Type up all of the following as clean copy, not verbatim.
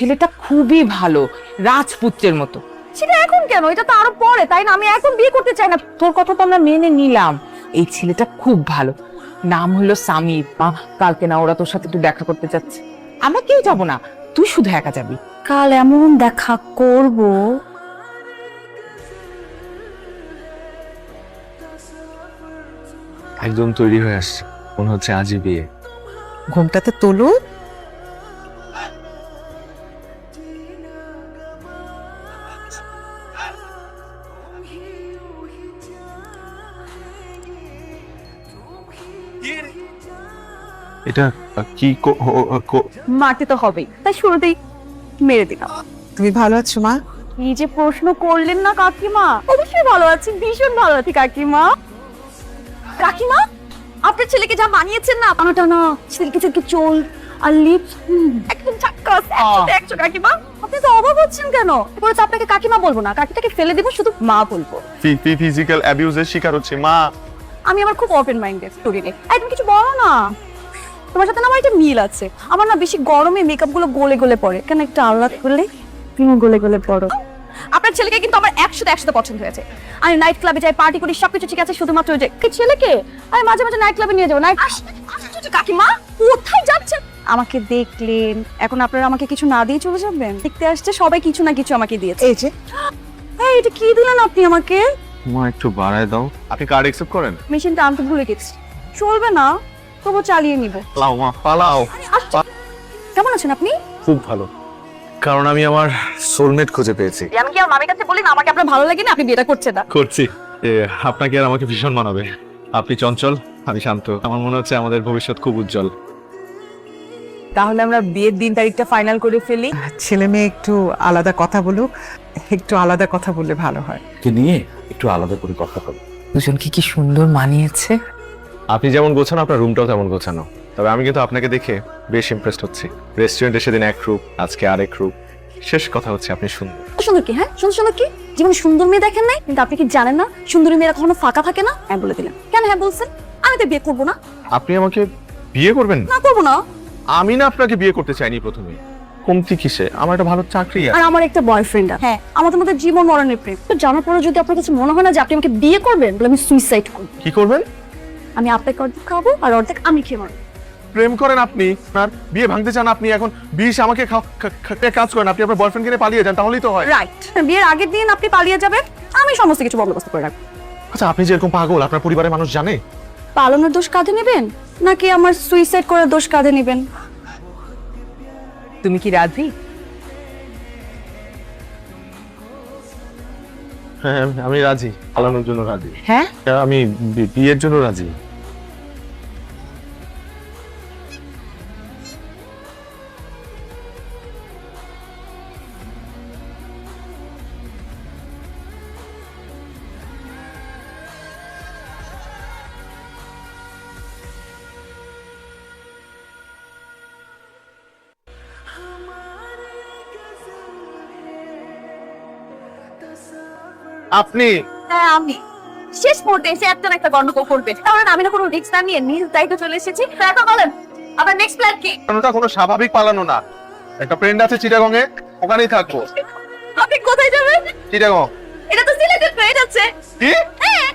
ছেলেটা খুবই ভালো, রাজপুত্রের মতো। সেটা এখন কেন? এটা তো আরো পরে, তাই না? আমি এখন বিয়ে করতে চাই না। তোর কথা তো আমরা মেনে নিলাম, এই ছেলেটা খুব ভালো, নাম হলো সামির। মা কালকে না ওরা তোর সাথে একটু দেখা করতে যাচ্ছে, আমরা কেউ যাব না, তুই শুধু একা যাবি। কাল এমন দেখা করব। একদম তৈরি হয়ে আসছে, মনে হচ্ছে আজই বিয়ে। ঘুমটাতে তোলো। এটা কি মারতে তো হবেই, তাই শুরুতেই মেরে দিলাম। তুমি ভালো আছো মা? কি যে প্রশ্ন করলেন না কাকিমা! অবশ্যই ভালো আছি, ভীষণ ভালো আছি কাকিমা। কাকিমা, আপনার ছেলেকে যা মানিয়েছেন না, টানা না সিল্কি সিল্কি চুল আর লিপস, একদম ঝাক্কাস, 100 কাকিমা। আপনি তো অবাক হচ্ছেন কেন? এরপরে তো আপনাকে কাকিমা বলবো না, কাকিটাকে ফেলে দিব, শুধু মা বলবো। ফিজিক্যাল অ্যাবিউজের শিকার হচ্ছে মা। আমি আমার খুব ওপেন মাইন্ডেড স্টুডেন্ট। তুমি কিছু বলো না, তোমার সাথে না আমার একটা মিল আছে। আমার না বেশি গরমে মেকআপ গুলো গলে গলে পড়ে, কেন একটু আলাদা করলে তুমি গলে গলে পড়ো। আপনার ছেলেকে কিন্তু আমার 100% পছন্দ হয়েছে। আমি নাইট ক্লাবে যাই, পার্টি করি, সবকিছু ঠিক আছে, শুধুমাত্র ওই যে এই ছেলেকে আমি মাঝে মাঝে নাইট ক্লাবে নিয়ে যাবো। নাইট কাকিমা কোথায় যাচ্ছেন? আমাকে দেখলেন, এখন আপনারা আমাকে কিছু না দিয়ে চলে যাবেন? দেখতে আসছে সবাই কিছু না কিছু আমাকে দিয়েছে। এই যে এই এটা কি দিলেন আপনি আমাকে? মা একটু বাড়ায় দাও। আপনি কার্ড অ্যাকসেপ্ট করেন? মেশিনটা আনতে ভুলে গেছি। চলবে না, তবু চালিয়ে নিব। পালাও মা পালাও। কেমন আছেন আপনি? খুব ভালো, কারণ আমি আমার সোলমেট খুঁজে পেয়েছি। আমি কি আমার মামির কাছে বলি না আমাকে আপনার ভালো লাগে না, আপনি বিয়েটা করছেন না? করছি। আপনাকে আর আমাকে ভীষণ মানাবে। আপনি চঞ্চল, আমি শান্ত। আমার মনে হচ্ছে আমাদের ভবিষ্যৎ খুব উজ্জ্বল। তাহলে আমরা বিয়ের দিন তারিখটা ফাইনাল করে ফেলি। ছেলে মেয়ে একটু আলাদা কথা বলুক, একটু আলাদা কথা বললে ভালো হয়। কে নিয়ে একটু আলাদা করে কথা বল। দুজনকে কি সুন্দর মানিয়েছে। আপনি যেমন গোছানো, আপনার রুমটাও তেমন গোছানো। তবে আমি কিন্তু আপনাকে দেখে বেশ ইমপ্রেসড হচ্ছি। রেস্টুরেন্টে সেদিন এক রূপ, আজকে আরেক রূপ। শেষ কথা হচ্ছে আপনি সুন্দর। সুন্দর কি? হ্যাঁ সুন্দর সুন্দর কি? জীবনে সুন্দর মেয়ে দেখেন নাই? কিন্তু আপনি কি জানেন না সুন্দরী মেয়েরা কখনো ফাঁকা থাকে না? হ্যাঁ বলে দিলাম। কেন হ্যাঁ বলছেন? আমি তো বিয়ে করবো না। আপনি আমাকে বিয়ে করবেন? না করবো না। আমি না আপনাকে বিয়ে করতে চাইনি প্রথমে। কমতি কিসে? আমার একটা ভালো চাকরি আছে। আর আমার একটা বয়ফ্রেন্ড আছে। হ্যাঁ আমাদের মধ্যে জীবন মরণের প্রেম। তো জানার পরে যদি আপনার কাছে মনে হয় না যে আপনি আমাকে বিয়ে করবেন, তাহলে আমি সুইসাইড করব। কি করবেন? আমি আপনাকে অর্ধেক খাবো আর অর্ধেক আমি খেয়ে মারবো। প্রেম করেন আপনি, আর বিয়ে ভাঙতে চান আপনি। এখন বিষ আমাকে কাজ করেন আপনি, আপনার বয়ফ্রেন্ডকে নিয়ে পালিয়ে যান, তাহলেই তো হয়। রাইট, বিয়ের আগের দিন আপনি পালিয়ে যাবেন, আমি সমস্ত কিছু বন্দোবস্ত করে রাখবো। আচ্ছা, আপনি যে এরকম পাগল, আপনার পরিবারের মানুষ জানে? পালানোর দোষ কাঁধে নেবেন নাকি আমার সুইসাইড করার দোষ কাঁধে নেবেন? তুমি কি রাজি? হ্যাঁ আমি রাজি, পালানোর জন্য রাজি। হ্যাঁ আমি বিয়ের জন্য রাজি। আপনি? হ্যাঁ আমি। শেষ মুহূর্তে এসে একটা না একটা গন্ডগোল করবে, তাহলে আমি না কোনো রিস্ক না নিয়ে নিজ দায়িত্ব চলে এসেছি। তো এখন বলেন আপনার নেক্সট প্ল্যান কি? পালানোটা কোনো স্বাভাবিক পালানো না। একটা ফ্রেন্ড আছে চিটাগং এ, ওখানেই থাকবো। আপনি কোথায় যাবেন? চিটাগং। এটা তো সিলেটের ট্রেন আছে। কি? হ্যাঁ।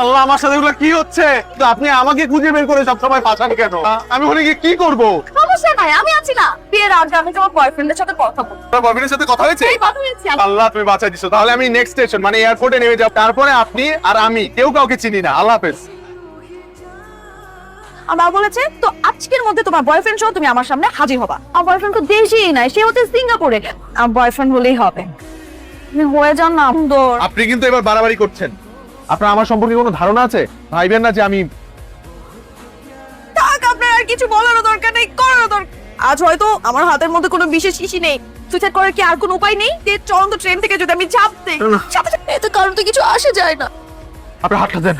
আল্লাহ, আমার সাথে এগুলো কি হচ্ছে? তো আপনি আমাকে খুঁজে বের করে সবসময় ফাঁসান কেন? আমি ওখানে গিয়ে কি করবো? সমস্যা নাই, আমি আছি না। বিয়ের আগে আমি তোমার বয়ফ্রেন্ডের সাথে কথা বলবো। আপনার বয়ফ্রেন্ডের সাথে কথা হয়েছে? এই কথা হয়েছে। আল্লাহ, তুমি বাঁচাই দিছো। তাহলে আমি নেক্সট স্টেশন মানে এয়ারপোর্টে নেমে যাব। তারপরে আপনি আর আমি কেউ কাউকে চিনি না। আল্লাহ হাফেজ। আমার বলেছে তো আজকের মধ্যে তোমার বয়ফ্রেন্ড সহ তুমি আমার সামনে হাজির হবা। আমার বয়ফ্রেন্ড তো দেশেই নাই, সে হচ্ছে সিঙ্গাপুরে। আমার বয়ফ্রেন্ড হলেই হবে। তুমি হয়ে যান না সুন্দর। আপনি কিন্তু এবার বাড়াবাড়ি করছেন। আপনার আমার সম্পর্কে কোনো ধারণা আছে? ভাইবেন না যে আমি। থাক, আপনার আর কিছু বলারও দরকার নেই, করারও দরকার। আজ হয়তো আমার হাতের মধ্যে কোনো বিশেষ ইস্যু নেই। সুইসাইড করার কি আর কোনো উপায় নেই? যে চলন্ত ট্রেন থেকে যদি আমি ঝাঁপ দেই, সাথে সাথে এতে কারণ তো কিছু আসে যায় না। আপনার হাতটা দেন।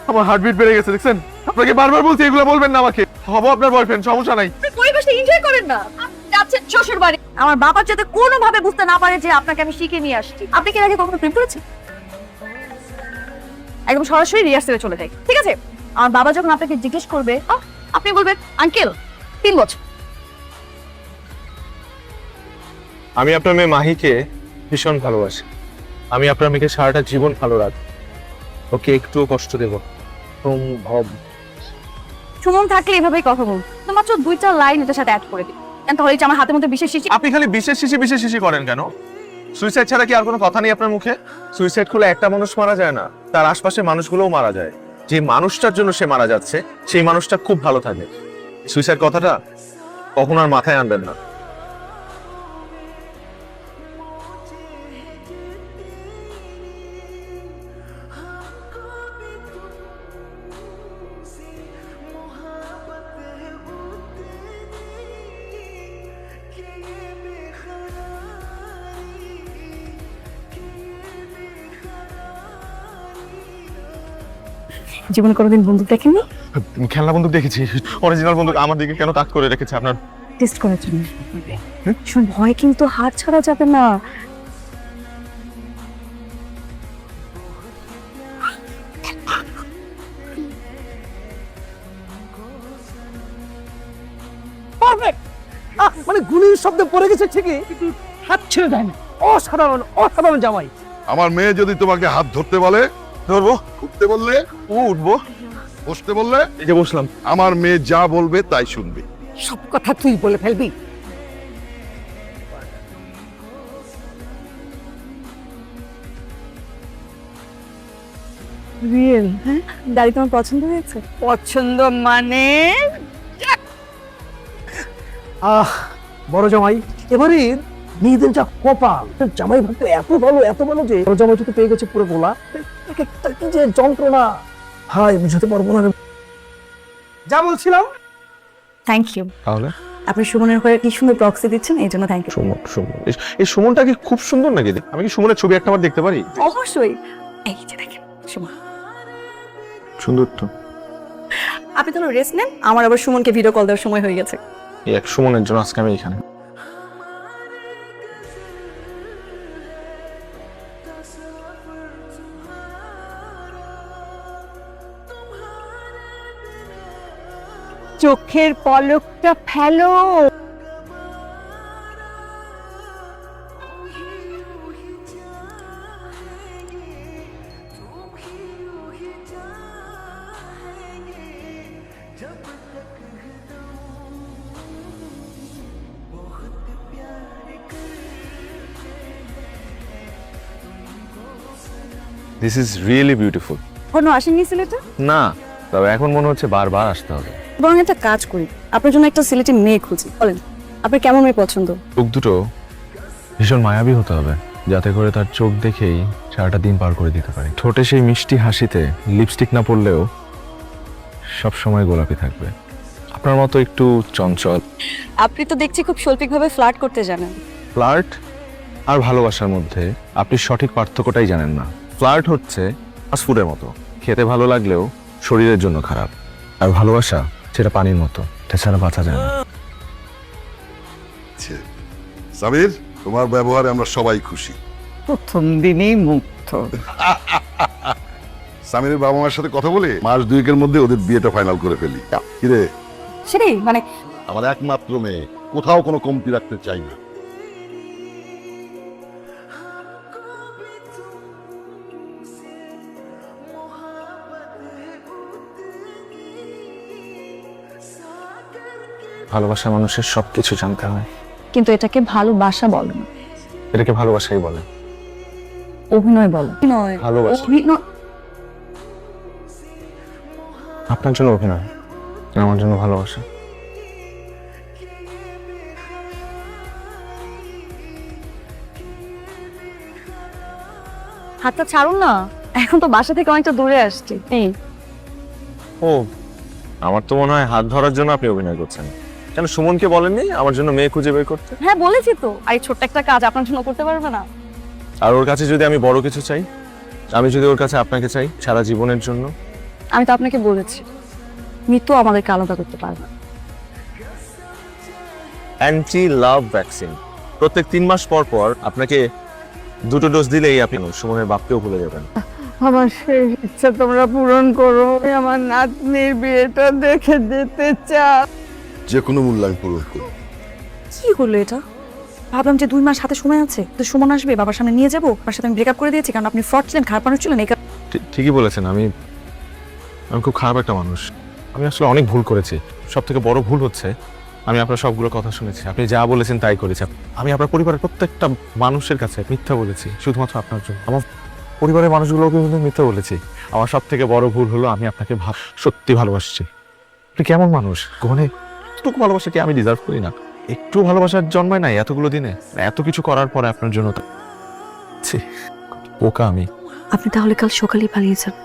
আমার হার্টবিট বেড়ে গেছে, দেখছেন? আপনাকে বারবার বলছি এগুলো বলবেন না আমাকে। হবো আপনার বয়ফ্রেন্ড, সমস্যা নাই। আপনি পরিবেশটা এনজয় করেন না। আপনি যাচ্ছেন শ্বশুর বাড়ি, আমার বাবার যাতে কোনোভাবে বুঝতে না পারে যে আপনাকে আমি শিখে নিয়ে আসছি। আপনি কি এর আগে কখনো প্রেম করেছেন? একদম সরাসরি রিহার্সেলে চলে যাই, ঠিক আছে? আমার বাবা যখন আপনাকে জিজ্ঞেস করবে, আপনি বলবেন আঙ্কেল 3 বছর। আমি আপনার মেয়ে মাহিকে ভীষণ ভালোবাসি। আমি আপনার মেয়েকে সারাটা জীবন ভালো রাখবো, ওকে একটুও কষ্ট দেব না। সম্ভব। সুমন থাকলে এভাবেই কথা বল, তো মাত্র 2টা লাইন এটার সাথে অ্যাড করে দিই, কেন তাহলে এই যে আমার হাতের মধ্যে বিশেষ শিশি। আপনি খালি বিশেষ শিশি করেন কেন? সুইসাইড ছাড়া কি আর কোনো কথা নেই আপনার মুখে? সুইসাইড করলে একটা মানুষ মারা যায় না, তার আশপাশে মানুষগুলোও মারা যায়। যে মানুষটার জন্য সে মারা যাচ্ছে সেই মানুষটা খুব ভালো থাকে। সুইসাইড কথাটা কখনো আর মাথায় আনবেন না। জীবনে কোনোদিন বন্দুক দেখেননি? খেলনা বন্দুক দেখেছি, অরিজিনাল বন্দুক আমার দিকে কেন তাক করে রেখেছে আপনার? টেস্ট করার জন্য। শোন, ভয় কিন্তু হাত ছাড়া যাবে না। মানে গুলির শব্দ পড়ে গেছে ঠিকই, হাত ছেড়ে দেয় না। অসাধারণ অসাধারণ জামাই। আমার মেয়ে যদি তোমাকে হাত ধরতে বলে, ধরবো, উঠতে বললে, উঠবো। বসতে বললে, এই যে বসলাম। আমার মেয়ে যা বলবে তাই শুনবে। সব কথা তুই বলে ফেলবি। রিয়েল? হ্যাঁ, গাড়ি তোমার পছন্দ হয়েছে? পছন্দ মানে বড় জামাই এবারে মেয়েদের যা কপাল, জামাই ভাবতে এত ভালো যে বড় জামাই তো পেয়ে গেছে পুরো গোলা। কি যে যন্ত্রণা, হাই বুঝতে পারবো না। যা বলছিলাম, থ্যাংক ইউ। তাহলে আপনি সুমনের হয়ে কি সুন্দর প্রক্সি দিচ্ছেন, এই জন্য থ্যাংক ইউ। সুমন এই সুমনটা কি খুব সুন্দর নাকি? আমি কি সুমনের ছবি একটা বার দেখতে পারি? অবশ্যই। এই যে দেখেন সুমন, সুন্দর তো। আপনি তাহলে রেস্ট নেন, আমার আবার সুমনকে ভিডিও কল দেওয়ার সময় হয়ে গেছে। এই এক সুমনের জন্য আজকে আমি এখানে। চোখের পলকটা ফেলো। This is really beautiful. কোনো আসেননি সিলেটে? না, তবে এখন মনে হচ্ছে বারবার আসতে হবে। বরং একটা কাজ করি, আপনার জন্য একটা সিলেটি মেয়ে খুঁজি। বলেন আপনার কেমন মেয়ে পছন্দ? চোখ দুটো ভীষণ মায়াবী হতে হবে, যাতে করে তার চোখ দেখেই সারাটা দিন পার করে দিতে পারি। ঠোঁটে সেই মিষ্টি হাসিতে লিপস্টিক না পরলেও সব সময় গোলাপি থাকবে। আপনার মতো একটু চঞ্চল। আপনি তো দেখছি খুব শৈল্পিকভাবে ফ্লার্ট করতে জানেন। ফ্লার্ট আর ভালোবাসার মধ্যে আপনি সঠিক পার্থক্যটাই জানেন না। ফ্লার্ট হচ্ছে ফাস্টফুডের মতো, খেতে ভালো লাগলেও শরীরের জন্য খারাপ। আর ভালোবাসা সেটা পানির মতো, এটা ছাড়া বাঁচা যায় না। সামির, তোমার ব্যবহারে আমরা সবাই খুশি। প্রথম দিনেই মুগ্ধ। সামিরের বাবা মায়ের সাথে কথা বলে মাস 2 মধ্যে ওদের বিয়েটা ফাইনাল করে ফেলি। কিরে, সেটাই মানে আমার একমাত্র মেয়ে, কোথাও কোনো কমতি রাখতে চাই না। ভালোবাসা মানুষের সবকিছু জানতে হয়, কিন্তু এটাকে ভালোবাসা বলে না, এটাকে ভালোবাসাই বলে। অভিনয় বলে। অভিনয়, ভালোবাসা। অভিনয়। আপনার জন্য অভিনয়, আমার জন্য ভালোবাসা। হাতটা ছাড়ুন না, এখন তো বাসা থেকে অনেকটা দূরে আসছি। এই ও, আমার তো মনে হয় হাত ধরার জন্য আপনি অভিনয় করছেন। কেন সুমনকে বলেননি আমার জন্য মেয়ে খুঁজে বের করতে? হ্যাঁ বলেছি তো, আর এই ছোট্ট একটা কাজ আপনার জন্য করতে পারবে না? আর ওর কাছে যদি আমি বড় কিছু চাই, আমি যদি ওর কাছে আপনাকে চাই সারা জীবনের জন্য? আমি তো আপনাকে বলেছি মৃত্যু আমাদেরকে আলাদা করতে পারবে না। অ্যান্টি লাভ ভ্যাকসিন প্রত্যেক 3 মাস পর পর আপনাকে 2টো ডোজ দিলেই আপনি সুমনের বাপকেও ভুলে যাবেন। আমার সেই ইচ্ছা তোমরা পূরণ করো, আমি আমার নাতনির বিয়েটা দেখে যেতে চাই। যে কোনো মূল্য আমি পূরণ করি। কি হলো এটা? ভাবলাম যে 2 মাস হাতে সময় আছে, তো সুমন আসবে, বাবার সামনে নিয়ে যাবো। বাবার সাথে আমি ব্রেকআপ করে দিয়েছি কারণ আপনি ফ্রড ছিলেন, খারাপ মানুষ ছিলেন। এই ঠিকই বলেছেন, আমি খুব খারাপ একটা মানুষ। আমি আসলে অনেক ভুল করেছি। সব থেকে বড় ভুল হচ্ছে আমি আপনার সবগুলো কথা শুনেছি, আপনি যা বলেছেন তাই করেছি। আমি আপনার পরিবারের প্রত্যেকটা মানুষের কাছে মিথ্যা বলেছি শুধুমাত্র আপনার জন্য। আমার পরিবারের মানুষগুলোকে কিন্তু মিথ্যা বলেছি। আমার সব থেকে বড় ভুল হলো আমি আপনাকে সত্যি ভালোবাসছি। আপনি কেমন মানুষ, কোনে এতটুকু ভালোবাসা কি আমি ডিজার্ভ করি না? একটু ভালোবাসার জন্মায় নাই এতগুলো দিনে, এত কিছু করার পরে আপনার জন্য ছি, বোকা আমি। আপনি তাহলে কাল সকালেই পালিয়ে যান।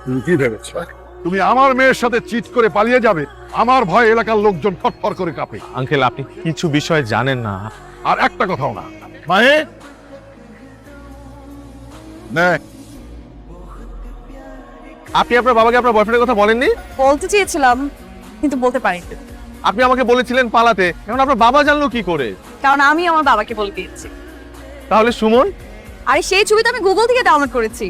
তুমি কি ভেবেছ তুমি আমার মেয়ের সাথে চিট করে পালিয়ে যাবে? আমার ভয় এলাকার লোকজন ফটফট করে কাঁপে। আঙ্কেল, আপনি কিছু বিষয় জানেন না। আর একটা কথাও না। মায়ে নে, আপনি আপনার বাবাকে আপনার বয়ফ্রেন্ডের কথা বলেননি? বলতে চেয়েছিলাম কিন্তু বলতে পারিনি, আপনি আমাকে বলেছিলেন পালাতে, এখন আপনার বাবা জানলো কি করে? কারণ আমি আমার বাবাকে বলে দিয়েছি। তাহলে সুমন? আরে সেই ছবি তো আমি গুগল থেকে ডাউনলোড করেছি।